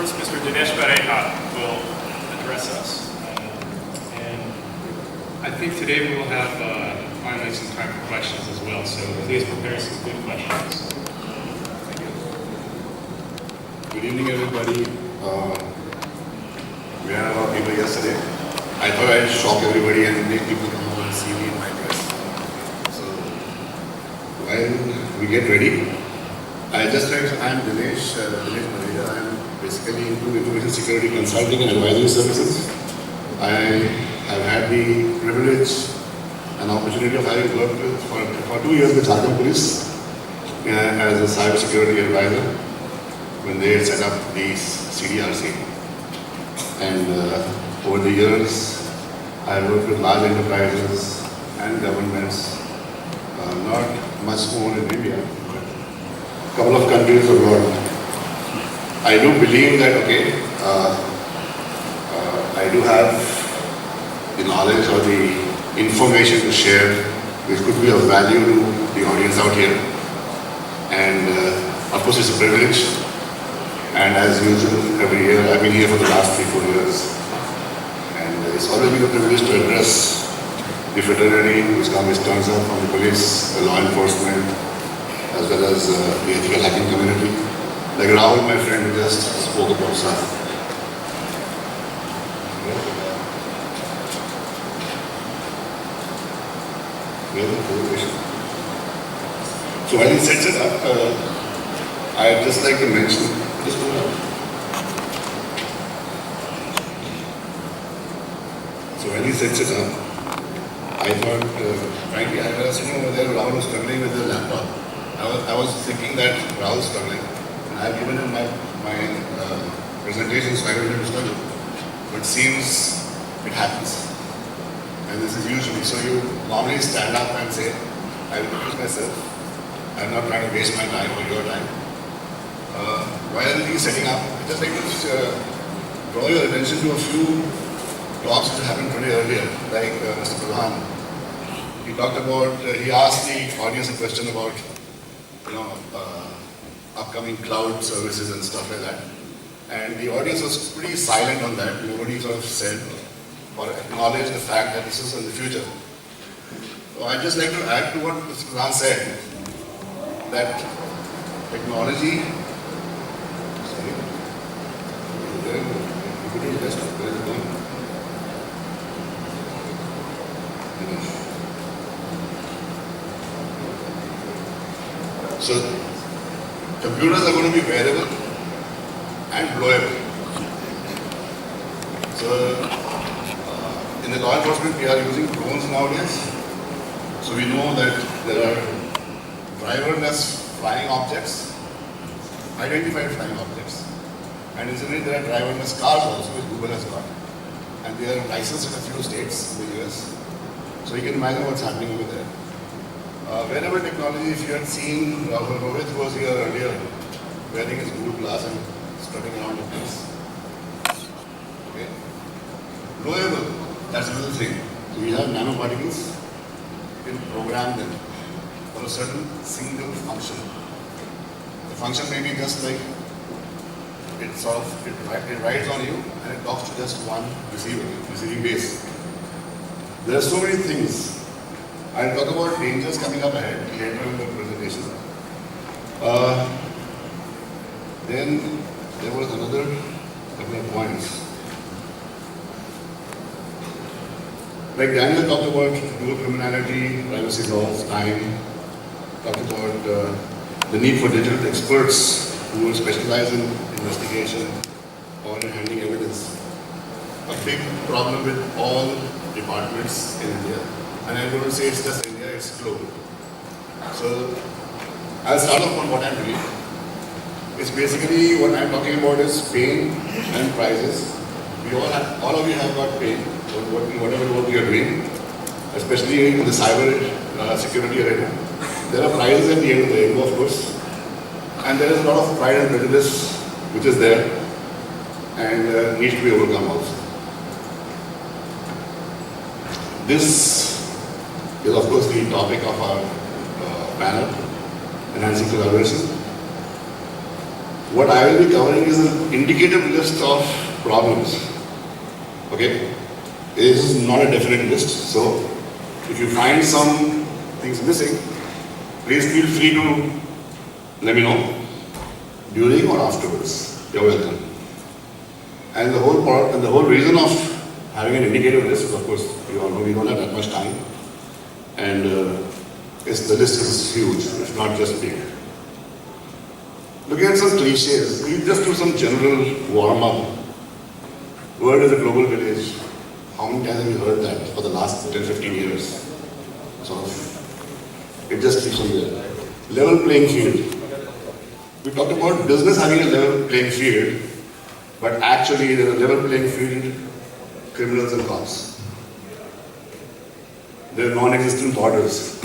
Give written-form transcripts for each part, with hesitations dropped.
First, Mr. Dinesh Parekh will address us. And I think today we will have finally some time for questions as well, so please prepare some good questions. Thank you. Good evening, everybody. We had a lot of people yesterday. I thought I'd shock everybody and make people come over and see me in my dress. So, while we get ready, I'm Dinesh Parekh. I'm basically into information security consulting and advisory services. I have had the privilege and opportunity of having worked with for 2 years with Jharkhand Police as a cyber security advisor when they set up the CDRC. And over the years, I worked with large enterprises and governments, not much more in India, but a couple of countries abroad. I do believe that, I do have the knowledge or the information to share which could be of value to the audience out here. And of course, it's a privilege. And as usual, every year, I've been here for the last 3-4 years. And it's always been a privilege to address the fraternity which turns up from the police, the law enforcement, as well as the ethical hacking community. Like Rahul, my friend, who just spoke about stuff. So while he sets it up, I'd just like to mention, just go ahead. So when he sets it up, I thought, frankly, I was sitting over there, Rahul was struggling with the laptop. I was thinking that Rahul was struggling. And I've given him my presentation, so I don't have to struggle. But it seems it happens. And this is usually, so you normally stand up and say, I will introduce myself. I'm not trying to waste my time or your time. While he's setting up, I'd just like to draw your attention to a few talks which happened today earlier, like Mr. Pradhan. He talked about, he asked the audience a question about, upcoming cloud services and stuff like that. And the audience was pretty silent on that. Nobody sort of said or acknowledged the fact that this is in the future. So I'd just like to add to what Mr. Pradhan said, that technology, so computers are going to be wearable and blowable. So in the law enforcement, we are using drones nowadays. So we know that there are driverless flying objects, identified flying objects. And incidentally, there are driverless cars also, which Google has got. And they are licensed in a few states in the US. So you can imagine what's happening over there. Wearable technology, if you had seen Rahul Rohit, who was here earlier, wearing his Google Glass and strutting around the place. Okay. Blowable, that's another thing. So we have nanoparticles, you can program them for a certain single function. The function may be just like it rides on you and it talks to just one receiving base. There are so many things. I'll talk about dangers coming up ahead later in the presentation. Then there was another couple of points. Like Daniel talked about dual criminality, privacy laws, time, talked about the need for digital experts who will specialize in investigation or in handling evidence. A big problem with all departments in India. And I don't say it's just India, it's global. So I'll start off on what I'm doing. It's basically what I'm talking about is pain and prizes. We all of you have got pain, whatever work you're doing, especially in the cyber security arena. There are prizes at the end of the rainbow, of course. And there is a lot of pride and prejudice which is there and needs to be overcome also. This is of course the topic of our panel, enhancing collaboration. What I will be covering is an indicative list of problems. Okay? This is not a definite list, so if you find some things missing, please feel free to let me know during or afterwards. You're welcome. And the whole part and the whole reason of having an indicative list is, of course, you all know we don't have that much time, and the list is huge. It's not just big. Looking at some cliches, we just do some general warm up. World is a global village. How many times have you heard that for the last 10, 15 years? So it just keeps on there. Level playing field. We talked about business having a level playing field, but actually there's a level playing field, criminals and cops. There are non-existent borders.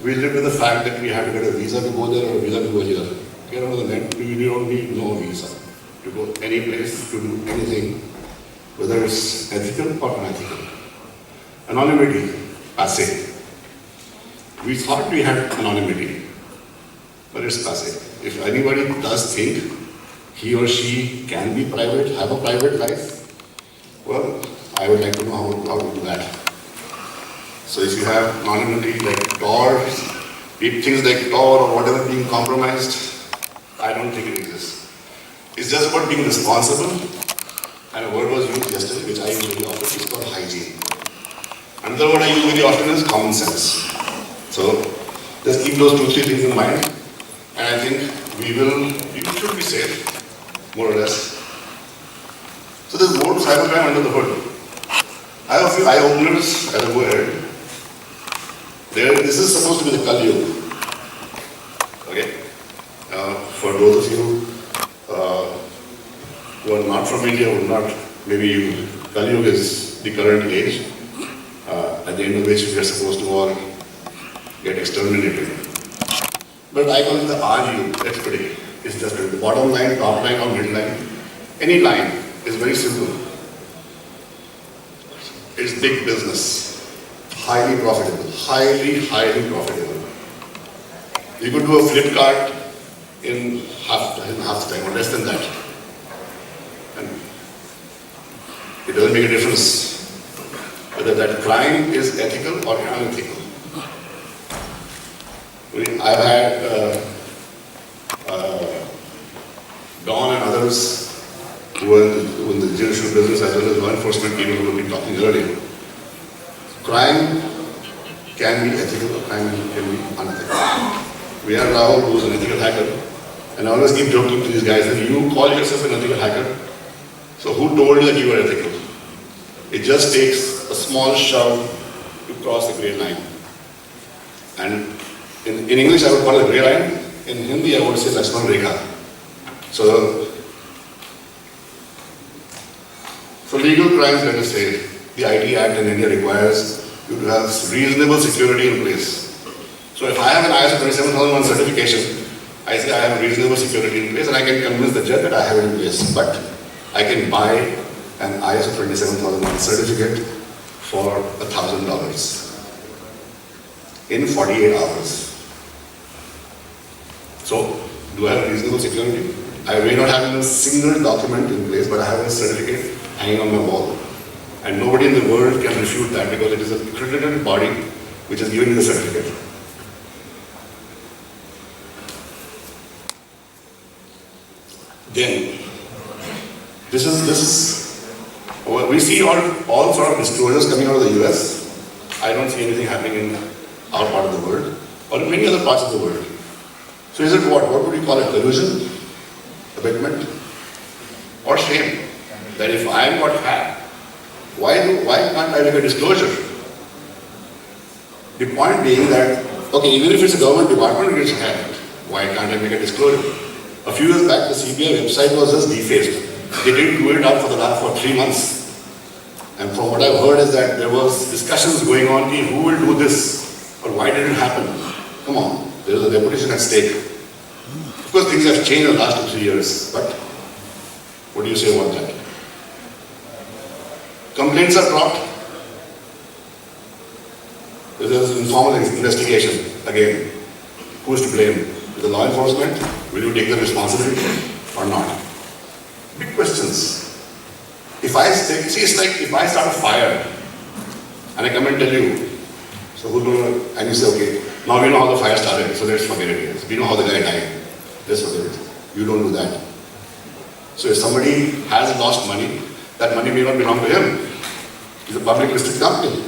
We live with the fact that we have to get a visa to go there or a visa to go here. Get on the net, we don't need no visa to go any place, to do anything, whether it's ethical or unethical. Anonymity, passé. We thought we had anonymity, but it's passé. If anybody does think he or she can be private, have a private life, well, I would like to know how to do that. So if you have anonymity like Tor, things like Tor or whatever being compromised, I don't think it exists. It's just about being responsible, and a word was used yesterday, which I use very often, it's called hygiene. Another word I use very often is common sense. So just keep those 2-3 things in mind, and I think we should be safe, more or less. So there's more to cybercrime under the hood. I have a few eye-openers as I go ahead. This is supposed to be the Kali Yuga. Okay? For those of you who are not from India, maybe Kali Yuga is the current age, at the end of which we are supposed to all get exterminated. But I call it the Aaj, that's pretty. It's just the bottom line, top line, or middle line. Any line is very simple. It's big business, highly profitable, highly profitable. You could do a Flipkart in half the time or less than that. And it doesn't make a difference whether that crime is ethical or unethical. I've had Don and others who are in the judicial business as well as law enforcement people who have been talking earlier. Crime can be ethical or crime can be unethical. We have Rahul, who is an ethical hacker, and I always keep joking to these guys that you call yourself an ethical hacker, so who told you that you are ethical? It just takes a small shove to cross the grey line. And in English I would call it grey line, in Hindi I would say Lakshman Rekha. So legal crimes, let us say, the IT Act in India requires you to have reasonable security in place. So if I have an ISO 27001 certification, I say I have reasonable security in place and I can convince the judge that I have it in place. But I can buy an ISO 27001 certificate for $1,000 in 48 hours. So, do I have reasonable security? I may not have a single document in place, but I have a certificate hanging on my wall. And nobody in the world can refute that because it is a accredited body which is giving me the certificate. Then, we see all sort of disclosures coming out of the US. I don't see anything happening in our part of the world or in many other parts of the world. So is it what? What would you call it? Delusion? Abetment? Or shame? That if I am got hacked, why can't I make a disclosure? The point being that, okay, even if it's a government department which gets hacked, why can't I make a disclosure? A few years back, the CBI website was just defaced. They didn't do it up for 3 months. And from what I've heard is that there was discussions going on, who will do this? Or why did it happen? Come on, there is a reputation at stake. Of course, things have changed in the last 2-3 years, but what do you say about that? Complaints are dropped. There's an informal investigation. Again, who is to blame? with the law enforcement? Will you take the responsibility or not? Big questions. If I say, see, it's like if I start a fire and I come and tell you, so who know, and you say, okay, now we know how the fire started, so let's forget it. We know how the guy died, let's forget it. You don't do that. So if somebody has lost money, that money may not belong to him. He's a public listed company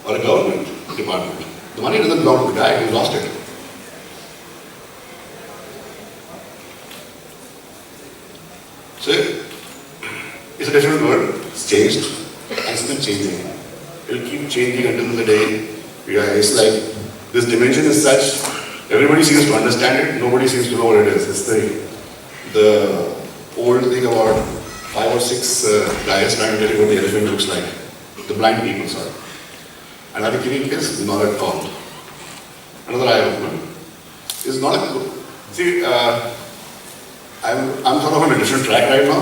or a government department. The money doesn't belong to the guy who lost it. So it's a different world. It's changed and it's been changing. It will keep changing until the day. It's like this dimension is such, everybody seems to understand it, nobody seems to know what it is. It's the old thing about 5 or 6 guys trying to tell you what the elephant looks like. The blind people, sorry. And are they giving kiss? Not at all. Another eye opener. It's not a good. See, I'm sort of on a different track right now.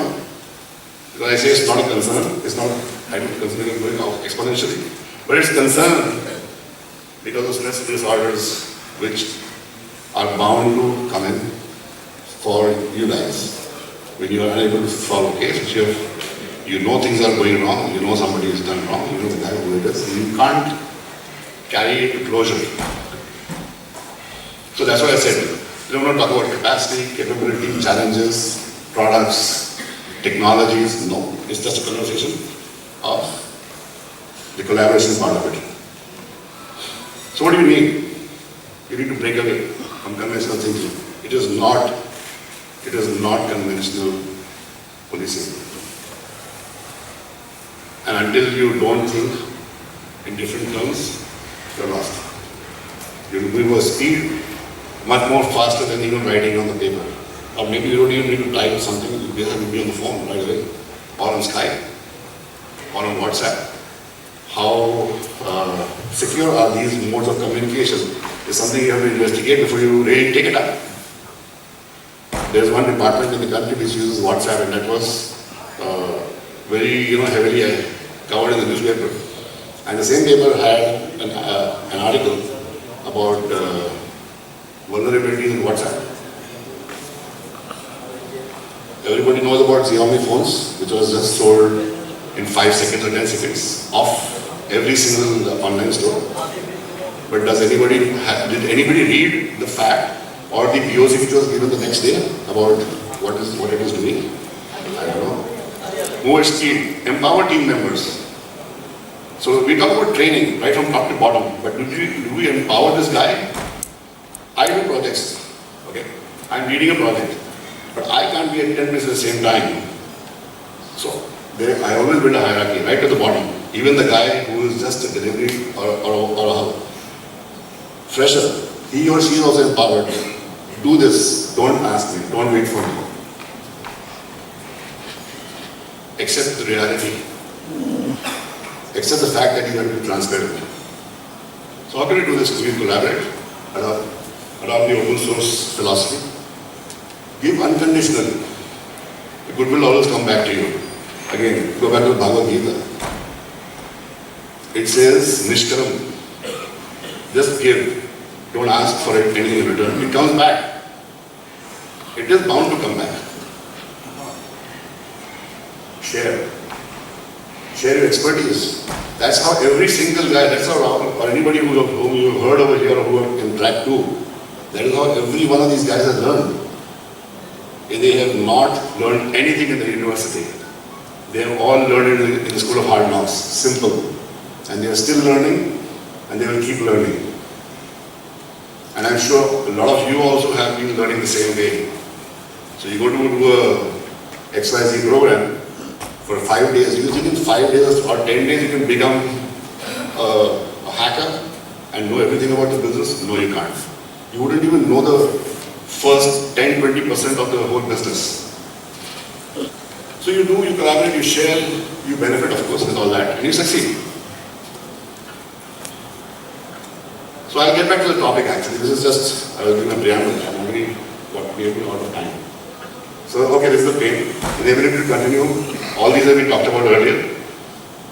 Because I say it's not a concern. It's not, I don't consider it going out exponentially. But it's concern because of stress disorders which are bound to come in for you guys. When you are unable to solve a case, which you know things are going wrong, you know somebody has done wrong, you know the guy who it is, and you can't carry it to closure. So that's why I said, we don't want to talk about capacity, capability, challenges, products, technologies. No, it's just a conversation of the collaboration part of it. So what do you need? You need to break away from conventional thinking. It is not conventional policing. And until you don't think in different terms, you're lost. You will move at speed much more faster than even writing on the paper. Or maybe you don't even need to type something, you just have to be on the phone right away, or on Skype, or on WhatsApp. How secure are these modes of communication is something you have to investigate before you really take it up. There's one department in the country which uses WhatsApp, and that was very heavily covered in the newspaper. And the same paper had an article about vulnerabilities in WhatsApp. Everybody knows about Xiaomi phones, which was just sold in 5 seconds or 10 seconds off every single online store. But did anybody read the fact or the POC which was given the next day about what it is doing? I don't know. More skill, empower team members. So we talk about training right from top to bottom, but do we empower this guy? I do projects, okay? I'm leading a project, but I can't be at 10 minutes at the same time. So I always build a hierarchy right at the bottom. Even the guy who is just a delivery or a fresher, he or she is also empowered. Do this, don't ask me, don't wait for me. Accept the reality. Accept the fact that you have to be transparent. So how can we do this? We collaborate, adopt the open source philosophy, give unconditionally. The good will always come back to you. Again, go back to the Bhagavad Gita. It says, Nishkaram, just give. Don't ask for it anything in return. It comes back. It is bound to come back. Share. Share your expertise. That's how every single guy, that's how, or anybody whom you've heard over here or who have in track 2, that is how every one of these guys has learned. They have not learned anything in the university. They have all learned in the school of hard knocks. Simple. And they are still learning, and they will keep learning. And I'm sure a lot of you also have been learning the same way. So you go to do a XYZ program for 5 days. You think in 5 days or 10 days you can become a hacker and know everything about the business? No, you can't. You wouldn't even know the first 10-20% of the whole business. So you do, you collaborate, you share, you benefit of course with all that, and you succeed. So I'll get back to the topic actually. This is just, I was doing a preamble. I'm already maybe out of time. So, okay, this is the pain. The ability to continue. All these have been talked about earlier.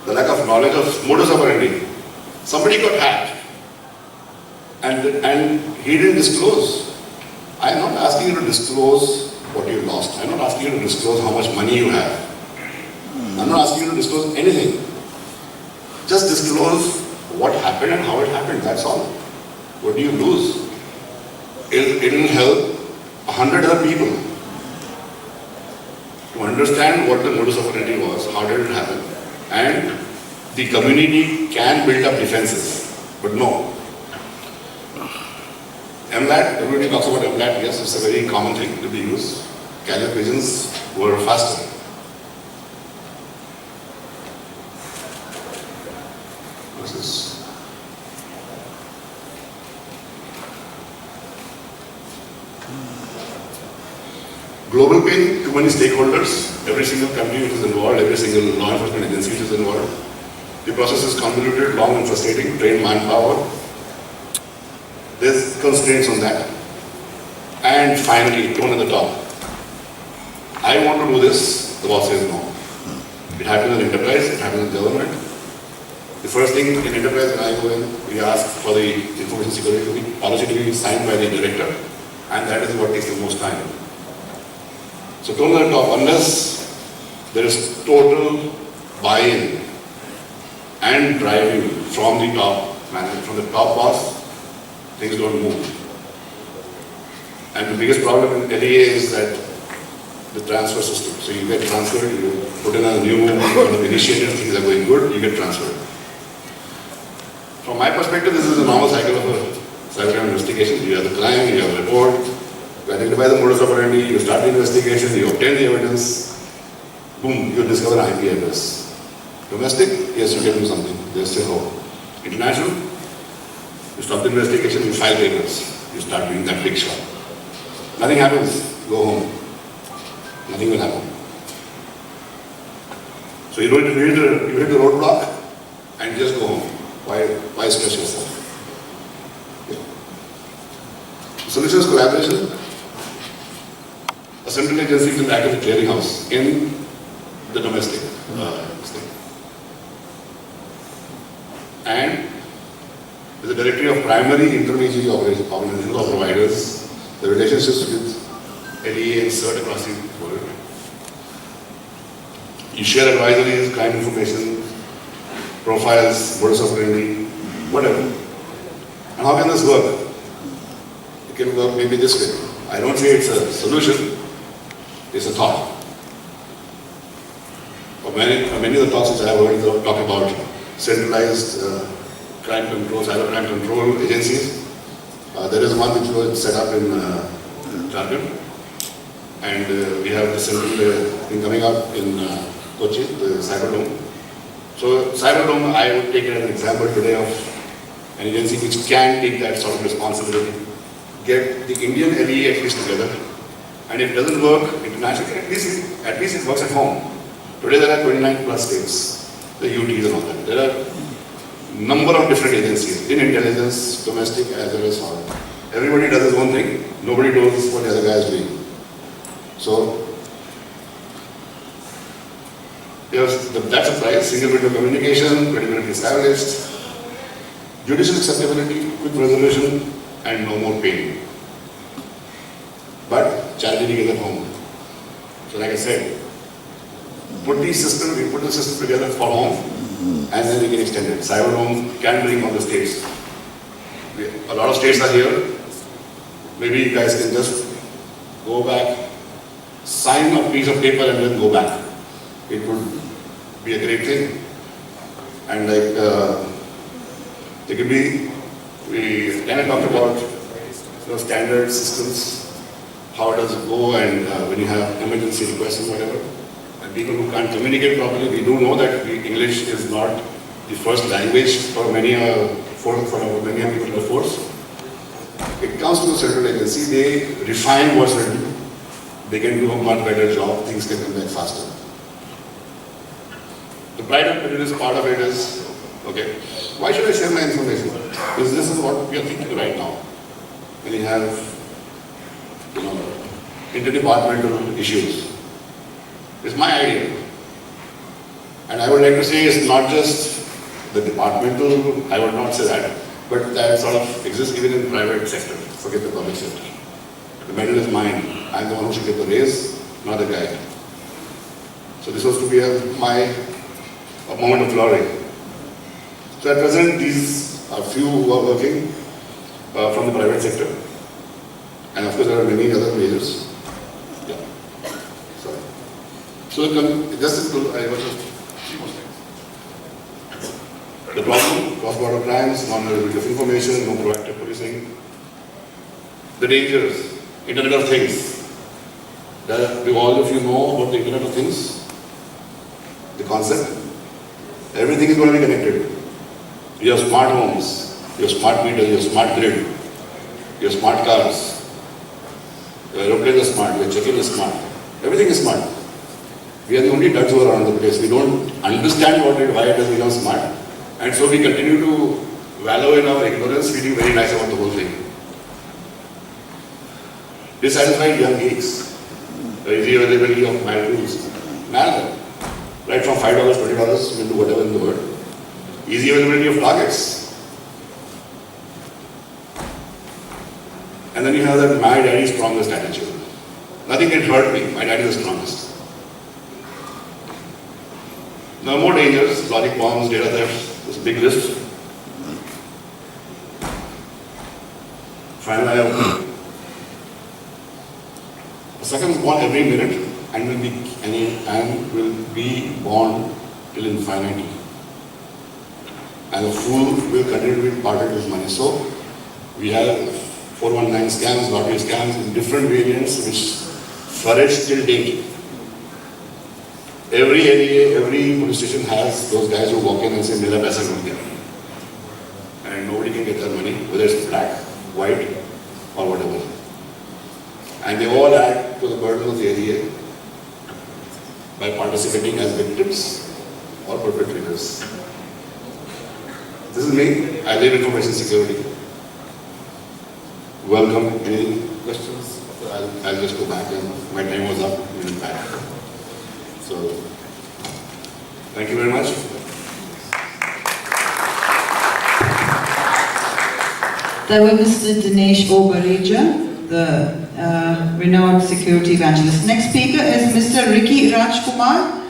The lack of knowledge of modus operandi. Somebody got hacked and he didn't disclose. I'm not asking you to disclose what you lost. I'm not asking you to disclose how much money you have. I'm not asking you to disclose anything. Just disclose what happened and how it happened, that's all. What do you lose? It'll help 100 other people to understand what the modus operandi was, how did it happen. And the community can build up defenses, but no. MLAT, everybody talks about MLAT, yes, it's a very common thing to be used. Carrier pigeons were faster. What's this? Global pain, too many stakeholders, every single country which is involved, every single law enforcement agency which is involved. The process is convoluted, long and frustrating, trained manpower. There's constraints on that. And finally, tone at the top. I want to do this, the boss says no. It happens in enterprise, it happens in government. The first thing in enterprise, when I go in, we ask for the information security policy to be signed by the director, and that is what takes the most time. So tone at the top, unless there is total buy-in and driving from the top manager, from the top boss, things don't move. And the biggest problem in LEA is that the transfer system. So you get transferred, you put in a new kind of initiative, things are going good, you get transferred. From my perspective, this is a normal cycle of a cybercrime investigation. You have the crime, you have a report, you identify the modus operandi, you start the investigation, you obtain the evidence, boom, you discover an IP address. Domestic, yes, you can do something, there's still hope. International, you stop the investigation, you file papers, you start doing that big shot. Nothing happens, go home. Nothing will happen. So you hit the roadblock and just go home. Why stress yourself? Yeah. Solution is collaboration. A central agency can act as a clearinghouse in the domestic state. And the directory of primary intermediary organizations or providers, the relationships with LEA and CERT across the world. You share advisories, crime information, profiles, modus operandi, whatever. And how can this work? It can work maybe this way. I don't say it's a solution, it's a thought. Many of the talks which I have heard talk about centralized crime control, cyber crime control agencies. There is one which was set up in Jharkhand, and we have the central thing coming up in Kochi, the Cyberdome. So Cyberdome, I would take it as an example today of an agency which can take that sort of responsibility, get the Indian LEA at least together, and if it doesn't work internationally, at least it works at home. Today there are 29 plus states, the UTs and all that. There are a number of different agencies in intelligence, domestic as well as foreign. Everybody does his own thing, nobody knows what the other guy is doing. So, yes, that's a price, single window communication, credibility established, judicial acceptability, quick resolution, and no more pain. But charity begins at home. So like I said, we put the system together for home, and then we can extend it. Cyberdome can bring all the states. A lot of states are here. Maybe you guys can just go back, sign a piece of paper and then go back. It would be a great thing. And like, there could be, we kind of talked about standard systems, how does it go, and when you have emergency requests and whatever. And people who can't communicate properly, we do know that English is not the first language for many many people in the force. It comes to a central agency, they refine what's written, they can do a much better job, things can come back faster. The pride and prejudice part of it is, okay, why should I share my information? Because this is what we are thinking right now. When you have, interdepartmental issues. It's my idea. And I would like to say it's not just the departmental, I would not say that, but that sort of exists even in private sector, forget the public sector. The medal is mine. I'm the one who should get the raise, not the guy. So this was to be a moment of glory. So at present, these are few who are working from the private sector. And of course, there are many other majors. Yeah. Sorry. So I was just the problem, cross-border crimes, non-availability of information, no proactive policing. The dangers, Internet of Things. Do all of you know about the Internet of Things? The concept? Everything is going to be connected. Your smart homes, your smart meters, your smart grid, your smart cars, your aeroplanes are smart, your check-in is smart. Everything is smart. We are the only duds who are around the place. We don't understand why it has become smart. And so we continue to wallow in our ignorance, feeling very nice about the whole thing. Dissatisfied young geeks, the easy availability of mild tools. Man, right from $5, $20, we can do whatever in the world. Easy availability of targets. And then you have that my daddy is strongest attitude. Nothing can hurt me, my daddy is the strongest. Now more dangers, logic bombs, data theft, this big list. Finally, a second is born every minute and will be born till infinity. And the fool will continue to be parted with money. So we have 419 scams, lottery scams in different variants which flourish till date. Every area, every police station has those guys who walk in and say, "Mera paisa go gaya." And nobody can get their money, whether it's black, white, or whatever. And they all add to the burden of the area by participating as victims or perpetrators. This is me. I live information security. Welcome. Any questions? I'll just go back, and my time was up. We'll be back. So, thank you very much. That was Mr. Dinesh Obareja, the renowned security evangelist. Next speaker is Mr. Ricky Rajkumar.